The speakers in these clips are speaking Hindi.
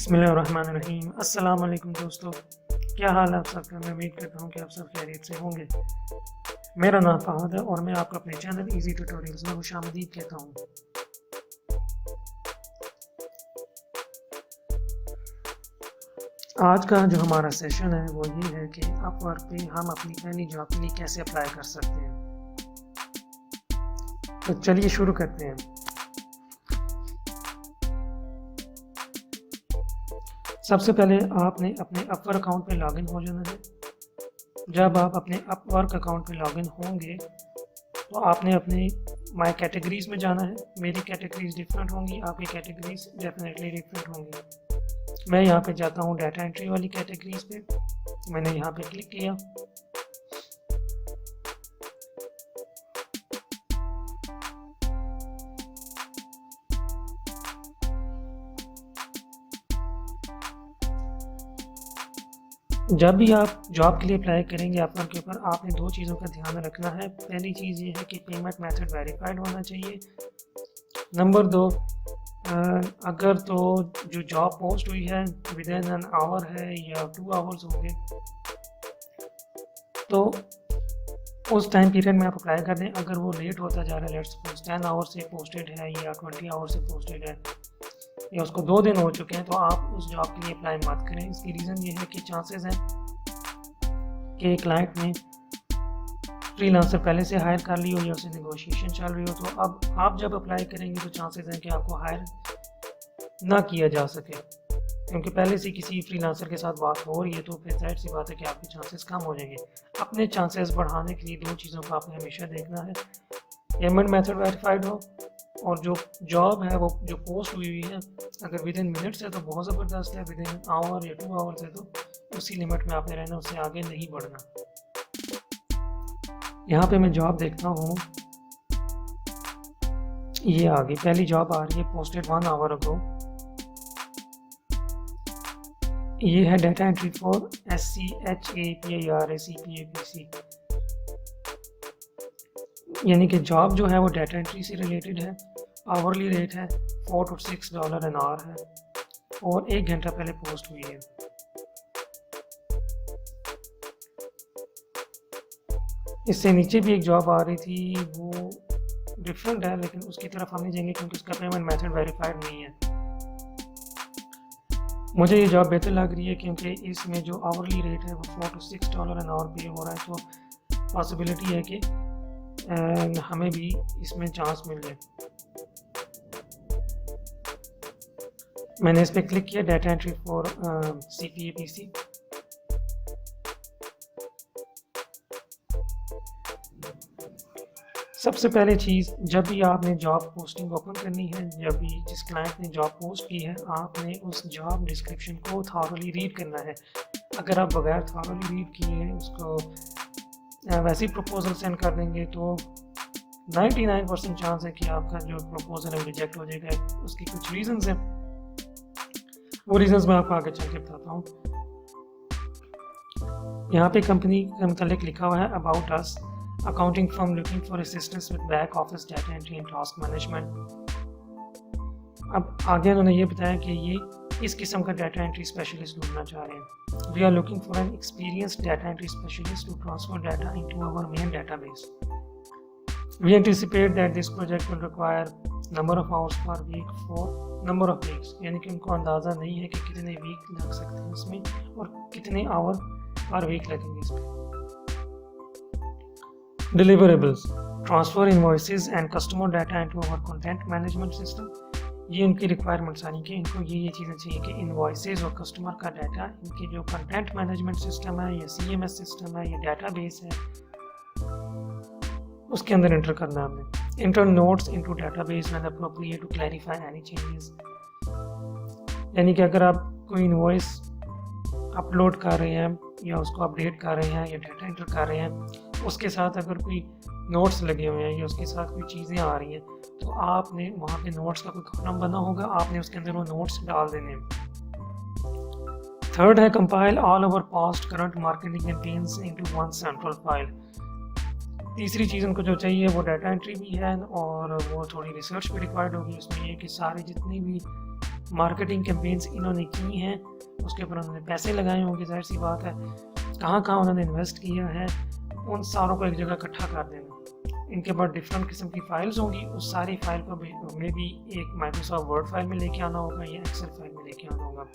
बिस्मिल्लाहिर्रहमानिर्रहीम। अस्सलाम वालेकुम दोस्तों, क्या हाल है आप सबका। मैं उम्मीद करता हूँ कि आप सब खैरियत से होंगे। मेरा नाम फहद है और मैं आपको अपने चैनल इजी ट्यूटोरियल्स में खुशामदीद कहता हूँ। आज का जो हमारा सेशन है वो ये है कि अपवर्क पे हम अपनी पहली जॉब के लिए कैसे अप्लाई कर सकते हैं। तो चलिए शुरू करते हैं। सबसे पहले आपने अपने अपवर्क अकाउंट पे लॉगिन हो जाना है। जब आप अपने अपवर्क अकाउंट पे लॉगिन होंगे तो आपने अपने माय कैटेगरीज में जाना है। मेरी कैटेगरीज डिफरेंट होंगी, आपकी कैटेगरीज डेफिनेटली डिफरेंट होंगी। मैं यहाँ पे जाता हूँ डाटा एंट्री वाली कैटेगरीज पे। मैंने यहाँ पे क्लिक किया। जब भी आप जॉब के लिए अप्लाई करेंगे अपवर्क के ऊपर, आपने दो चीज़ों का ध्यान रखना है। पहली चीज़ ये है कि पेमेंट मेथड वेरीफाइड होना चाहिए। नंबर दो, अगर तो जो जॉब पोस्ट हुई है विद इन एन आवर है या 2 आवर्स होंगे तो उस टाइम पीरियड में आप अप्लाई कर दें। अगर वो लेट होता जा रहा है, लेट्स सपोज 10 आवर से पोस्टेड है या 20 आवर से पोस्टेड है या उसको 2 दिन हो चुके हैं, तो आप उस जॉब के लिए अप्लाई मत करें। इसकी रीज़न ये है कि चांसेस हैं कि क्लाइंट ने फ्रीलांसर पहले से हायर कर ली हो या उससे नेगोशिएशन चल रही हो। तो अब आप जब अप्लाई करेंगे तो चांसेस हैं कि आपको हायर ना किया जा सके, क्योंकि पहले से किसी फ्रीलांसर के साथ बात हो रही है तो फिर जाहिर सी बात है कि आपके चांसेस कम हो जाएंगे। अपने चांसेस बढ़ाने के लिए दो चीज़ों को आपने हमेशा देखना है। पेमेंट मेथड वेरीफाइड हो और जो जॉब है वो जो पोस्ट हुई हुई है अगर विद इन मिनट्स है तो बहुत ज़बरदस्त है, विद इन आवर या 2 आवर्स है तो उसी लिमिट में आपने रहना, उससे आगे नहीं बढ़ना। यहाँ पे मैं जॉब देखता हूँ, ये आगे पहली जॉब आ रही है पोस्टेड 1 आवर अगो। ये है डाटा एंट्री फॉर SCHAPIRACPAPC, यानी कि जॉब जो है वो डाटा एंट्री से रिलेटेड है। आवरली रेट है $4 to $6 एन आवर है और 1 घंटा पहले पोस्ट हुई है। इससे नीचे भी एक जॉब आ रही थी, वो डिफरेंट है लेकिन उसकी तरफ हम नहीं जाएंगे क्योंकि उसका पेमेंट मेथड वेरीफाइड नहीं है। मुझे ये जॉब बेहतर लग रही है क्योंकि इसमें जो आवरली रेट है वो $4 to $6 एन आवर पे हो रहा है, तो पॉसिबिलिटी है कि हमें भी इसमें चांस मिल जाए। मैंने इस पर क्लिक किया, डाटा एंट्री फॉर CPAPC। सबसे पहले चीज़, जब भी आपने जॉब पोस्टिंग ओपन करनी है, जब भी जिस क्लाइंट ने जॉब पोस्ट की है, आपने उस जॉब डिस्क्रिप्शन को थॉरली रीड करना है। अगर आप बगैर थॉरली रीड किए उसको वैसे ही प्रपोजल सेंड कर देंगे तो 99% चांस है कि आपका जो प्रपोजल है रिजेक्ट हो जाएगा। उसकी कुछ रीजंस हैं, वो रीजंस मैं आपको आगे चल के बताता हूँ। यहाँ पे कंपनी के मतलब लिखा हुआ है about us, accounting firm looking for assistance with back office data entry and task management. अब आगे उन्होंने ये बताया कि ये इस किस्म का डाटा एंट्री स्पेशलिस्ट ढूंढना चाह रहे हैं। We are looking for an experienced data entry specialist to transfer data into our main database. We anticipate that this project will require number of hours per week for number of weeks, यानी कि उनको अंदाज़ा नहीं है कि कितने वीक लग सकते हैं इसमें और कितने आवर पर वीक लगेंगे इसमें। Deliverables, transfer invoices and customer data into our content management system। ये उनकी रिक्वायरमेंट्स आनी कि इनको ये चीज़ें चाहिए कि इन्वॉइसेज और कस्टमर का डाटा इनके जो कंटेंट मैनेजमेंट सिस्टम है या CMS सिस्टम है या डाटाबेस है उसके अंदर एंटर करना है हमने। Enter notes into database when appropriate to clarify any changes, यानी कि अगर आप कोई इनवॉइस अपलोड कर रहे हैं या उसको अपडेट कर रहे हैं या डाटा एंटर कर रहे हैं, उसके साथ अगर कोई नोट्स लगे हुए हैं या उसके साथ कोई चीज़ें आ रही हैं तो आपने वहाँ पे नोट्स का कोई कॉलम बना होगा, आपने उसके अंदर वो नोट्स डाल देने हैं। थर्ड है compile all over past current marketing campaigns into one central file. तीसरी चीज़ उनको जो चाहिए वो डाटा एंट्री भी है और वो थोड़ी रिसर्च भी रिक्वायर्ड होगी। उसमें ये कि सारे जितनी भी मार्केटिंग कैंपेन्स इन्होंने की हैं, उसके ऊपर उन्होंने पैसे लगाए होंगे, जाहिर सी बात है। कहाँ कहाँ उन्होंने इन्वेस्ट किया है, उन सारों को एक जगह इकट्ठा कर देना। इनके पास डिफरेंट किस्म की फाइल्स होंगी, उस सारी फाइल को में भी एक माइक्रोसॉफ्ट वर्ड फाइल में लेके आना होगा या एक्सेल फाइल में लेके आना होगा।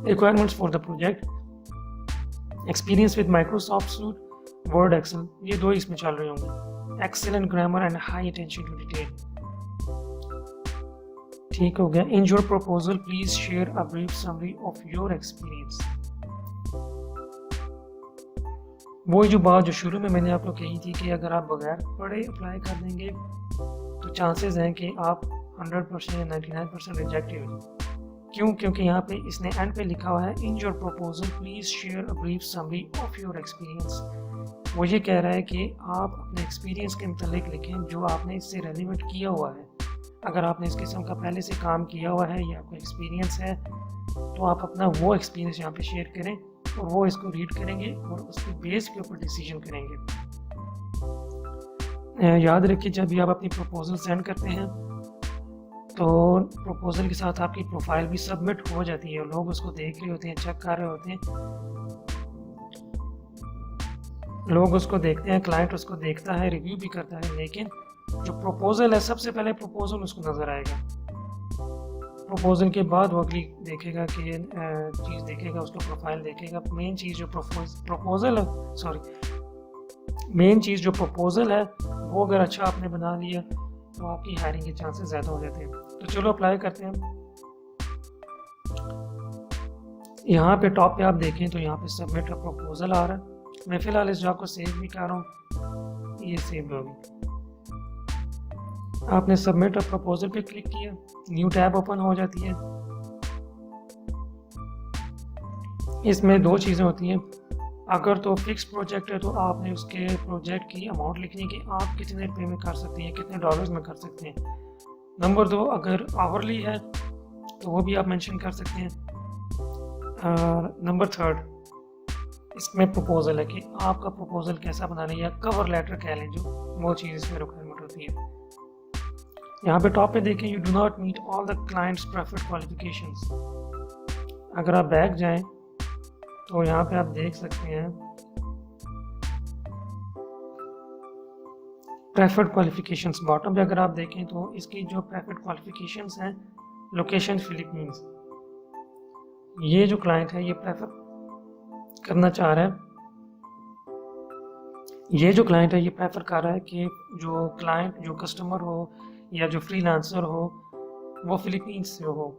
Requirements for the project, experience with Microsoft suite, Word, Excel, ये दो इसमें चल रहे होंगे। Excellent grammar and high attention to detail, ठीक हो गया। In your proposal please share a brief summary of your experience. वो जो बात जो शुरू में मैंने आपको कही थी कि अगर आप बगैर पढ़े अप्लाई कर देंगे तो चांसेस हैं कि आप 100% या 99% रिजेक्ट हो जाए। क्यों? क्योंकि यहाँ पे इसने एंड पे लिखा हुआ है इन your proposal please share a brief summary of your experience. वो ये कह रहा है कि आप अपने एक्सपीरियंस के मतलब लिखें जो आपने इससे रेलिवेंट किया हुआ है। अगर आपने इस किस्म का पहले से काम किया हुआ है या आपका एक्सपीरियंस है तो आप अपना वो एक्सपीरियंस यहाँ पे शेयर करें और वो इसको रीड करेंगे और उसके बेस के ऊपर डिसीजन करेंगे। याद रखिए जब भी आप अपनी प्रपोजल सेंड करते हैं तो प्रपोजल के साथ आपकी प्रोफाइल भी सबमिट हो जाती है, लोग उसको देख रहे होते हैं, चेक कर रहे होते हैं, लोग उसको देखते हैं, क्लाइंट उसको देखता है, रिव्यू भी करता है। लेकिन जो प्रपोजल है सबसे पहले प्रपोजल उसको नज़र आएगा, प्रपोजल के बाद वो अगली देखेगा कि चीज़ देखेगा, उसका प्रोफाइल देखेगा। मेन चीज़ जो मेन चीज़ जो प्रपोजल है वो अगर अच्छा आपने बना लिया तो आपकी हायरिंग के चांसेस ज़्यादा हो जाते हैं। तो चलो अप्लाई करते हैं। यहाँ पे टॉप पे आप देखें तो यहाँ पे सबमिट अ प्रपोजल आ रहा है। मैं फ़िलहाल इस जॉब को सेव भी कर रहा हूँ, ये सेव होगी। आपने सबमिट अ प्रपोजल पे क्लिक किया, न्यू टैब ओपन हो जाती है। इसमें दो चीज़ें होती हैं, अगर तो फिक्स प्रोजेक्ट है तो आपने उसके प्रोजेक्ट की अमाउंट लिखनी है कि आप कितने रुपये में कर सकते हैं, कितने डॉलर्स में कर सकते हैं। नंबर दो, अगर आवरली है तो वो भी आप मेंशन कर सकते हैं। नंबर थर्ड, इसमें प्रपोजल है कि आपका प्रपोजल कैसा बनाना है या कवर लेटर कह लें, जो वो चीज़ इसमें रिक्वायरमेंट होती है। यहाँ पे टॉप पे देखें you do not meet all the clients preferred qualifications. अगर आप बैक जाएं तो यहाँ पे आप देख सकते हैं प्रेफर्ड क्वालिफिकेशंस। बॉटम पे अगर आप देखें तो इसकी जो प्रेफर्ड क्वालिफिकेशंस हैं, लोकेशन फिलीपींस। ये जो क्लाइंट है ये प्रेफर करना चाह रहा है, ये जो क्लाइंट है ये प्रेफर कर रहा है कि जो क्लाइंट, जो कस्टमर हो या जो फ्रीलांसर हो वो फिलीपींस से हो।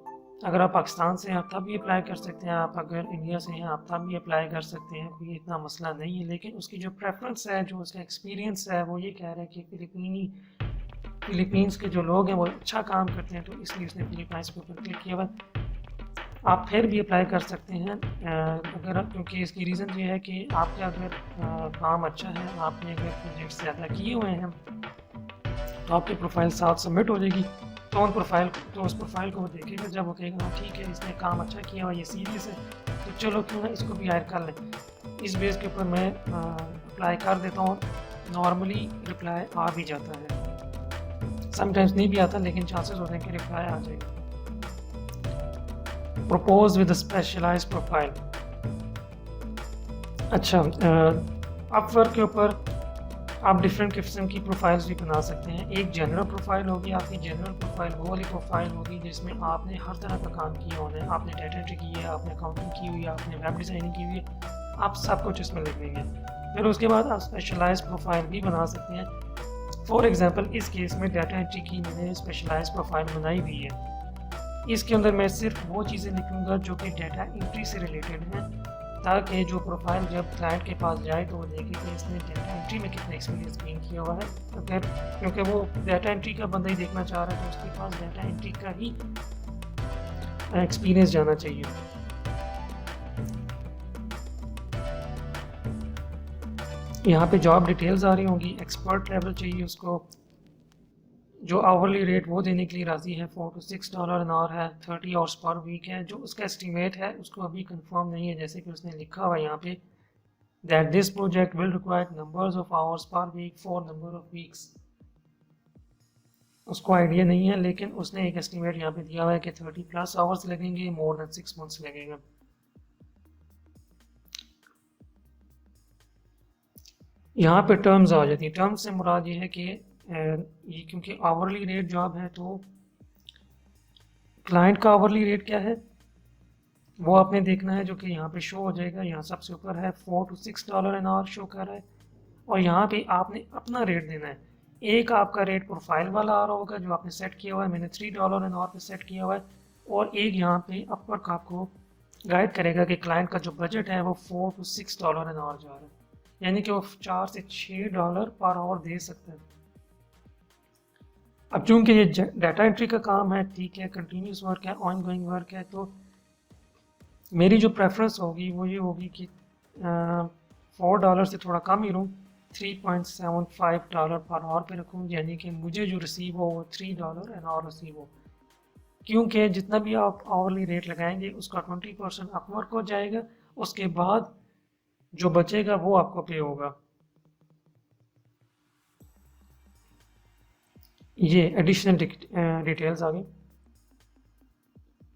अगर आप पाकिस्तान से हैं आप तब भी अप्लाई कर सकते हैं, आप अगर इंडिया से हैं आप तब भी अप्लाई कर सकते हैं, कोई इतना मसला नहीं है। लेकिन उसकी जो प्रेफरेंस है, जो उसका एक्सपीरियंस है, वो ये कह रहा है कि फिलीपींस के जो लोग हैं वो अच्छा काम करते हैं, तो इसलिए उसने फिलीपींस के ऊपर क्लिक किया हुआ। आप फिर भी अप्लाई कर सकते हैं अगर, क्योंकि इसकी रीज़न ये है कि आपका अगर काम अच्छा है, आपने अगर प्रोजेक्ट ज़्यादा किए हुए हैं तो आपकी प्रोफाइल साथ सबमिट हो जाएगी। तो उस प्रोफाइल को वो देखेगा, जब वो कहेगा हाँ ठीक है इसने काम अच्छा किया हुआ, ये सीरियस है, तो चलो क्यों ना इसको भी हायर कर लें। इस बेस के ऊपर मैं अप्लाई कर देता हूँ। नॉर्मली रिप्लाई आ भी जाता है, समटाइम्स नहीं भी आता, लेकिन चांसेस होते हैं कि रिप्लाई आ जाएगा। Propose with specialize profile. अच्छा, अपवर्क के ऊपर आप डिफरेंट किस्म की प्रोफाइल्स भी बना सकते हैं। एक जनरल प्रोफाइल होगी, आपकी जनरल प्रोफाइल वो वाली प्रोफाइल होगी जिसमें आपने हर तरह का काम किया होना है। आपने डाटा एंट्री की है, आपने अकाउंटिंग की हुई है, आपने वेब डिज़ाइनिंग की हुई है, आप सब कुछ इसमें लिख देंगे। फिर उसके बाद आप स्पेशलाइज प्रोफाइल भी बना सकते हैं। फॉर एग्जांपल इस केस में डाटा एंट्री की मैंने स्पेशलाइज प्रोफाइल बनाई हुई है। इसके अंदर मैं सिर्फ वो चीज़ें लिखूँगा जो कि डाटा एंट्री से रिलेटेड हैं, ताकि जो प्रोफाइल जब क्लाइंट के पास जाए तो वो देखे कि इसने डाटा एंट्री में कितना एक्सपीरियंस गेन किया हुआ है। अगर क्योंकि वो डाटा एंट्री का बंदा ही देखना चाह रहा है तो उसके पास डाटा एंट्री का ही एक्सपीरियंस जाना चाहिए। यहाँ पे जॉब डिटेल्स आ रही होंगी। एक्सपर्ट लेवल चाहिए उसको, जो आवरली रेट वो देने के लिए राज़ी है, $4 to $6 एन आवर है, 30 आवर्स पर वीक है। जो उसका एस्टीमेट है उसको अभी कंफर्म नहीं है, जैसे कि उसने लिखा हुआ है यहाँ पे that this project will require numbers of hours per week for number of weeks. उसको आइडिया नहीं है, लेकिन उसने एक एस्टिमेट यहाँ पे दिया हुआ है कि 30+ आवर्स लगेंगे, मोर देन 6 मंथ्स लगेगा। यहाँ पे टर्म्स आ जाती है। टर्म्स से मुराद ये है कि ये क्योंकि आवरली रेट जॉब है तो क्लाइंट का आवरली रेट क्या है वो आपने देखना है, जो कि यहाँ पे शो हो जाएगा। यहाँ सबसे ऊपर है $4 to $6 एन आवर शो कर रहा है, और यहाँ पे आपने अपना रेट देना है। एक आपका रेट प्रोफाइल वाला आ रहा होगा जो आपने सेट किया हुआ है, मैंने $3 एन आवर पे सेट किया हुआ है, और एक यहाँ पे अपवर्क आपको गाइड करेगा कि क्लाइंट का जो बजट है वो $4 to $6 एन आवर जा रहा है, यानी कि वो $4 से $6 पर आवर दे सकते हैं। अब चूंकि ये डाटा एंट्री का काम है, ठीक है, कंटिन्यूस वर्क है, ऑन गोइंग वर्क है, तो मेरी जो प्रेफरेंस होगी वो ये होगी कि $4 से थोड़ा कम ही रहूँ, $3.75 पर आवर पे रखूँ, यानी कि मुझे जो रिसीव हो वो $3 एन आवर रिसीव हो। क्योंकि जितना भी आप आवरली रेट लगाएंगे उसका 20% अपवर्क हो जाएगा, उसके बाद जो बचेगा वो आपको पे होगा। ये एडिशनल डिटेल्स आ गई,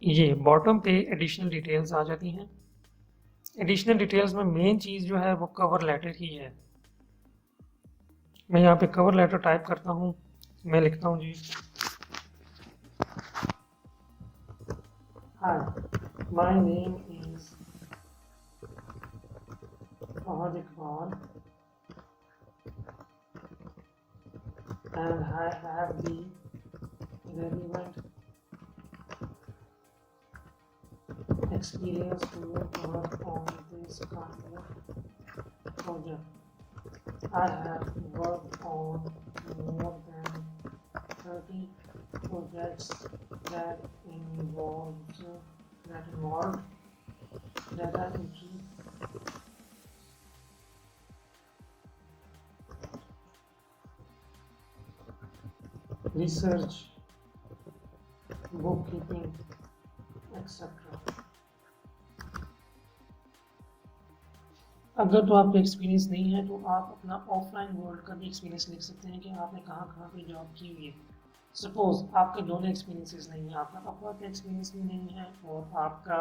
ये बॉटम पे एडिशनल डिटेल्स आ जाती हैं। एडिशनल डिटेल्स में मेन चीज़ जो है वो कवर लेटर ही है। मैं यहाँ पे कवर लेटर टाइप करता हूँ, मैं लिखता हूँ जी, hi my name is Fahad Iqbal and I have the relevant experience to work on this kind of project. I have worked on more than 30 projects that involved data entry, research, bookkeeping, etc. अगर तो आपका एक्सपीरियंस नहीं है तो आप अपना ऑफलाइन वर्ल्ड का भी एक्सपीरियंस लिख सकते हैं कि आपने कहाँ कहाँ पे जॉब की हुई है। सपोज आपके दोनों एक्सपीरियंसेस नहीं है, आपका अपवर्क का एक्सपीरियंस भी नहीं है और आपका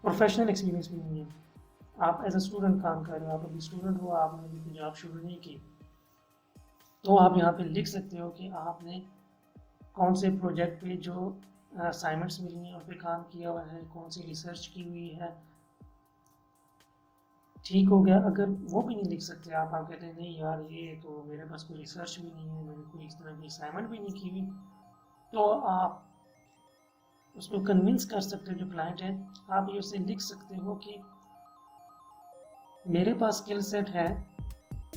प्रोफेशनल एक्सपीरियंस भी नहीं है, आप एज अ स्टूडेंट काम कर रहे हो, आप अभी स्टूडेंट हो, आपने अभी कोई जॉब शुरू नहीं की, तो आप यहाँ पे लिख सकते हो कि आपने कौन से प्रोजेक्ट पे जो असाइनमेंट्स मिली हैं उन पे काम किया हुआ है, कौन सी रिसर्च की हुई है। ठीक हो गया। अगर वो भी नहीं लिख सकते आप कहते हैं नहीं यार ये तो मेरे पास कोई रिसर्च भी नहीं है, मैंने कोई इस तरह की असाइनमेंट भी नहीं की हुई, तो आप उसको कन्विंस कर सकते हो जो क्लाइंट है। आप ये उससे लिख सकते हो कि मेरे पास स्किल सेट है,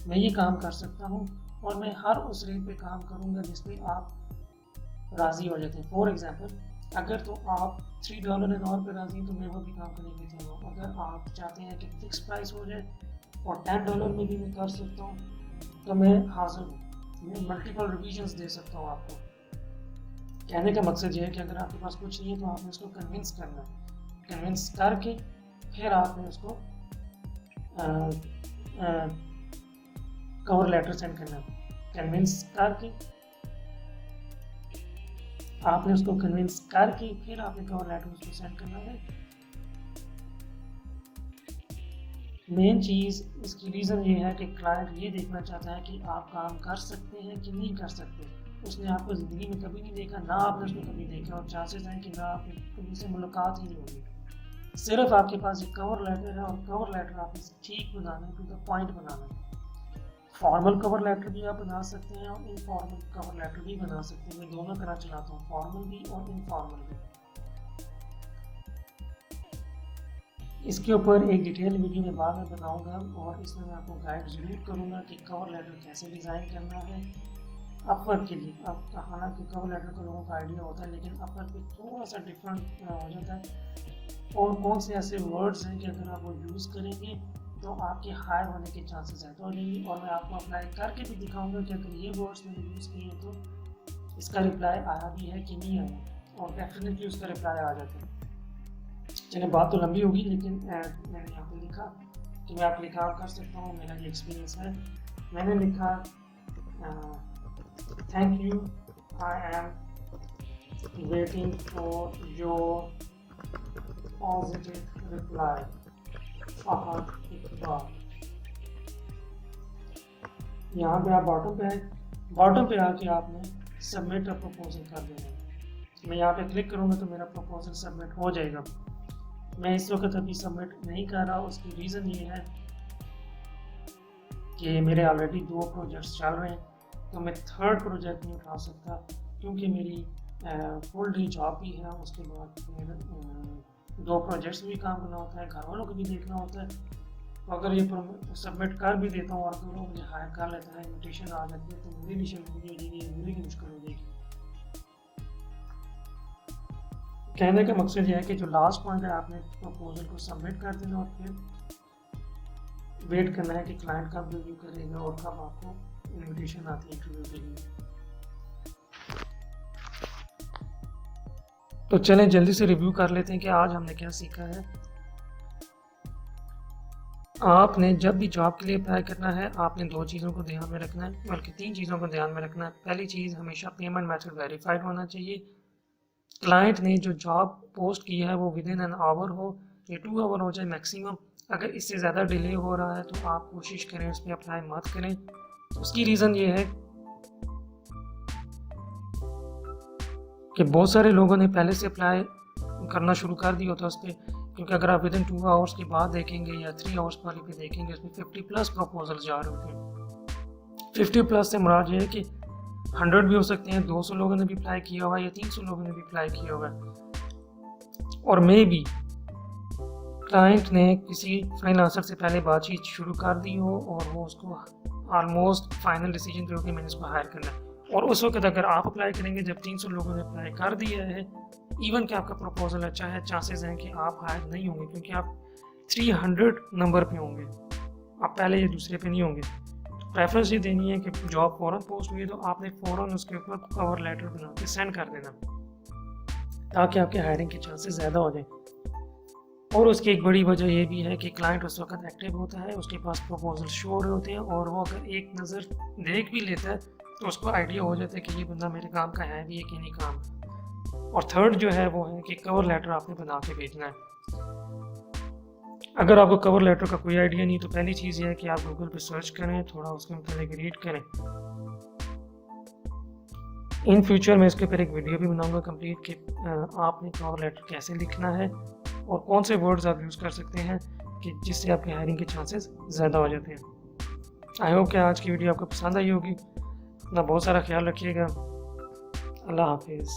मैं ये काम कर सकता हूँ और मैं हर उस रेट पे काम करूँगा जिस पे आप राज़ी हो जाते हैं। फॉर एग्जांपल अगर तो आप $3 एन आवर पे राज़ी हैं तो मैं वो भी काम करने के लिए तैयार हूँ। अगर आप चाहते हैं कि फिक्स प्राइस हो जाए और $10 में भी मैं कर सकता हूँ तो मैं हाजिर हूँ, मैं मल्टीपल रिविजन्स दे सकता हूँ आपको। कहने का मकसद ये है कि अगर आपके पास कुछ नहीं है तो आपने उसको कन्विंस करना है, कन्विंस करके फिर आपने उसको कवर लेटर सेंड करना है। कन्विंस करके आपने उसको कन्विंस करके फिर आपने कवर लेटर उसको सेंड करना है। मेन चीज़ इसकी रीज़न ये है कि क्लाइंट ये देखना चाहता है कि आप काम कर सकते हैं कि नहीं कर सकते। उसने आपको ज़िंदगी में कभी नहीं देखा, ना आपने उसको कभी देखा, और चांसेस हैं कि ना आपकी कभी से मुलाकात ही नहीं होगी। सिर्फ आपके पास एक कवर लेटर है और कवर लेटर आपने ठीक बनाना है, टू द पॉइंट बनाना है। फॉर्मल कवर लेटर भी आप बना सकते हैं और इनफॉर्मल कवर लेटर भी बना सकते हैं। मैं दोनों तरह चलाता हूँ, फॉर्मल भी और इनफॉर्मल भी। इसके ऊपर एक डिटेल वीडियो में बाद में बनाऊंगा और इसमें मैं आपको गाइड ज़रूर करूँगा कि कवर लेटर कैसे डिज़ाइन करना है अपवर्क के लिए। अब हालांकि कवर लेटर का लोगों का आइडिया होता है लेकिन अपवर्क पे थोड़ा सा डिफरेंट हो जाता है, और कौन से ऐसे वर्ड्स हैं कि अगर आप वो यूज़ करेंगे तो आपके हायर होने के चांसेस हैं तो नहीं। और मैं आपको अप्लाई करके भी दिखाऊंगा कि अगर ये वर्ड्स मैंने यूज़ किए तो इसका रिप्लाई आया भी है कि नहीं आया, और डेफिनेटली उसका रिप्लाई आ जाता है। चलिए बात तो लंबी होगी, लेकिन मैंने यहाँ पे लिखा कि मैं आपके लिए काम कर सकता हूँ, मेरा ये एक्सपीरियंस है। मैंने लिखा thank you, I am waiting for your positive reply, Fahad Iqbal. यहाँ पे आप बॉटम पे आके आपने सबमिट अ प्रपोजल कर देना है। मैं यहाँ पे क्लिक करूँगा तो मेरा प्रपोजल सबमिट हो जाएगा। मैं इस वक्त अभी सबमिट नहीं कर रहा, उसकी रीज़न ये है कि मेरे ऑलरेडी 2 प्रोजेक्ट्स चल रहे हैं, तो मैं थर्ड प्रोजेक्ट नहीं उठा सकता क्योंकि मेरी फुल डे जॉब भी है। उसके बाद फिर 2 प्रोजेक्ट्स भी काम करना होता है, घर वालों को भी देखना होता है। तो अगर ये सबमिट कर भी देता हूँ और अगर वो मुझे हायर कर लेता है, इन्विटेशन आ जाती है, तो मेरे लिए शर्मिंदगी हो जाएगी, मेरे लिए मुश्किल हो जाएगी। कहने का मकसद यह है कि जो लास्ट पॉइंट है, आपने प्रपोजल को सबमिट कर देना और फिर वेट करना है कि क्लाइंट कब रिव्यू करेगा और कब आपको इन्विटेशन आती है इंटरव्यू के लिए। तो चलें जल्दी से रिव्यू कर लेते हैं कि आज हमने क्या सीखा है। आपने जब भी जॉब के लिए अप्लाई करना है, आपने 2 चीज़ों को ध्यान में रखना है, बल्कि 3 चीज़ों को ध्यान में रखना है। पहली चीज़, हमेशा पेमेंट मेथड वेरीफाइड होना चाहिए। क्लाइंट ने जो जॉब पोस्ट की है वो विदिन एन आवर हो या 2 आवर हो जाए मैक्सिमम। अगर इससे ज़्यादा डिले हो रहा है तो आप कोशिश करें उस पर अप्लाई मत करें। उसकी रीज़न ये है कि बहुत सारे लोगों ने पहले से अप्लाई करना शुरू कर दिया होता है उस पर, क्योंकि अगर आप विदिन 2 आवर्स के बाद देखेंगे या 3 आवर्स वाली पे देखेंगे, उसमें 50+ प्रपोजल जा रहे होते हैं। 50+ से मुराद ये है कि 100 भी हो सकते हैं, 200 लोगों ने भी अप्लाई किया हुआ है या 300 लोगों ने भी अप्लाई किया हुआ है। और मे भी क्लाइंट ने किसी फ्रीलांसर से पहले बातचीत शुरू कर दी हो और वो उसको ऑलमोस्ट फाइनल डिसीजन पे हो कि मैंने इसको हायर करना है, और उस वक्त अगर आप अप्लाई करेंगे जब 300 लोगों ने अप्लाई कर दिया है, इवन कि आपका प्रपोजल अच्छा है, चांसेस हैं कि आप हायर नहीं होंगे क्योंकि आप 300 नंबर पे होंगे, आप पहले या दूसरे पे नहीं होंगे। प्रेफरेंस ये देनी है कि जॉब फ़ौरन पोस्ट हुई तो आपने फ़ौरन उसके ऊपर कवर लेटर बना के सेंड कर देना ताकि आपके हायरिंग के चांसेस ज़्यादा हो जाएं। और उसकी एक बड़ी वजह ये भी है कि क्लाइंट उस वक्त एक्टिव होता है, उसके पास प्रपोजल शो हो रहे होते हैं और वो अगर एक नज़र देख भी लेता है तो उसको आइडिया हो जाता है कि ये बंदा मेरे काम का है भी है कि नहीं काम। और थर्ड जो है वो है कि कवर लेटर आपने बना के भेजना है। अगर आपको कवर लेटर का कोई आइडिया नहीं तो पहली चीज़ ये है कि आप गूगल पे सर्च करें, थोड़ा उसके मुताबिक रीड करें। इन फ्यूचर में इसके ऊपर एक वीडियो भी बनाऊंगा कंप्लीट कि आपने कवर लेटर कैसे लिखना है और कौन से वर्ड्स आप यूज़ कर सकते हैं कि जिससे आपके हायरिंग के चांसेस ज़्यादा हो जाते हैं। आई होप कि आज की वीडियो आपको पसंद आई होगी। अपना बहुत सारा ख्याल रखिएगा। अल्लाह हाफिज़।